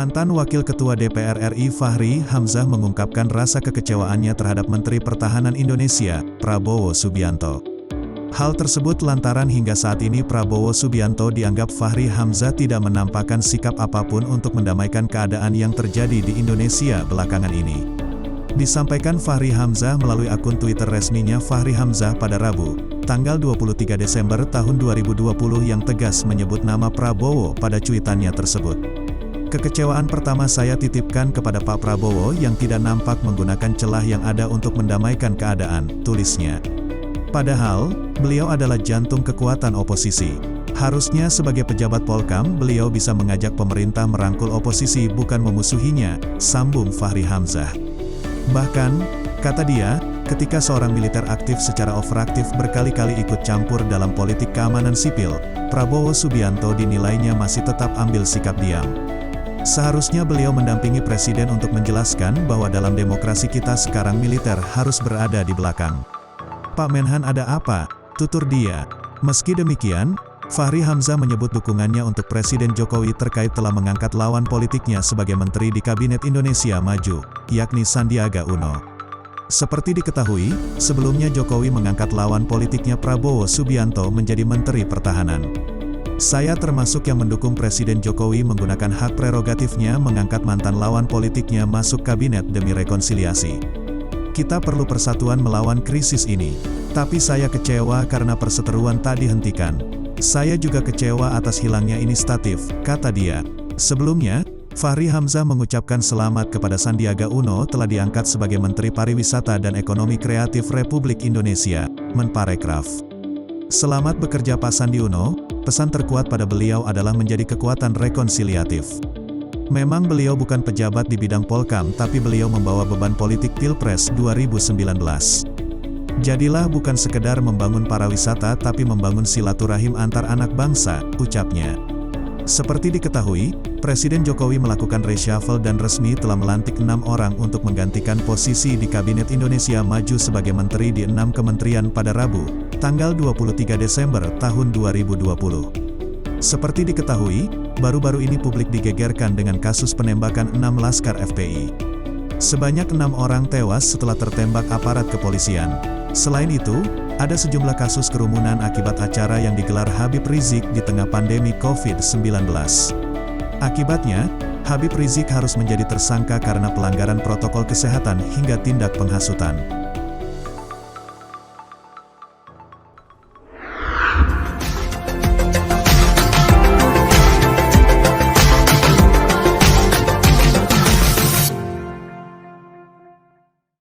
Mantan Wakil Ketua DPR RI Fachri Hamzah mengungkapkan rasa kekecewaannya terhadap Menteri Pertahanan Indonesia, Prabowo Subianto. Hal tersebut lantaran hingga saat ini Prabowo Subianto dianggap Fachri Hamzah tidak menampakkan sikap apapun untuk mendamaikan keadaan yang terjadi di Indonesia belakangan ini. Disampaikan Fachri Hamzah melalui akun Twitter resminya Fachri Hamzah pada Rabu, tanggal 23 Desember tahun 2020 yang tegas menyebut nama Prabowo pada cuitannya tersebut. Kekecewaan pertama saya titipkan kepada Pak Prabowo yang tidak nampak menggunakan celah yang ada untuk mendamaikan keadaan, tulisnya. Padahal, beliau adalah jantung kekuatan oposisi. Harusnya sebagai pejabat Polkam beliau bisa mengajak pemerintah merangkul oposisi bukan memusuhinya, sambung Fachri Hamzah. Bahkan, kata dia, ketika seorang militer aktif secara overaktif berkali-kali ikut campur dalam politik keamanan sipil, Prabowo Subianto dinilainya masih tetap ambil sikap diam. Seharusnya beliau mendampingi presiden untuk menjelaskan bahwa dalam demokrasi kita sekarang militer harus berada di belakang. Pak Menhan ada apa? Tutur dia. Meski demikian, Fachri Hamzah menyebut dukungannya untuk Presiden Jokowi terkait telah mengangkat lawan politiknya sebagai menteri di Kabinet Indonesia Maju, yakni Sandiaga Uno. Seperti diketahui, sebelumnya Jokowi mengangkat lawan politiknya Prabowo Subianto menjadi Menteri Pertahanan. Saya termasuk yang mendukung Presiden Jokowi menggunakan hak prerogatifnya mengangkat mantan lawan politiknya masuk kabinet demi rekonsiliasi. Kita perlu persatuan melawan krisis ini. Tapi saya kecewa karena perseteruan tak dihentikan. Saya juga kecewa atas hilangnya inisiatif, kata dia. Sebelumnya, Fachri Hamzah mengucapkan selamat kepada Sandiaga Uno telah diangkat sebagai Menteri Pariwisata dan Ekonomi Kreatif Republik Indonesia, Menparekraf. Selamat bekerja Pak Sandi Uno, pesan terkuat pada beliau adalah menjadi kekuatan rekonsiliatif. Memang beliau bukan pejabat di bidang Polkam tapi beliau membawa beban politik Pilpres 2019. Jadilah bukan sekedar membangun pariwisata tapi membangun silaturahim antar anak bangsa, ucapnya. Seperti diketahui, Presiden Jokowi melakukan reshuffle dan resmi telah melantik 6 orang untuk menggantikan posisi di Kabinet Indonesia Maju sebagai menteri di 6 kementerian pada Rabu, tanggal 23 Desember tahun 2020. Seperti diketahui, baru-baru ini publik digegerkan dengan kasus penembakan 6 laskar FPI. Sebanyak 6 orang tewas setelah tertembak aparat kepolisian. Selain itu, ada sejumlah kasus kerumunan akibat acara yang digelar Habib Rizik di tengah pandemi COVID-19. Akibatnya, Habib Rizik harus menjadi tersangka karena pelanggaran protokol kesehatan hingga tindak penghasutan.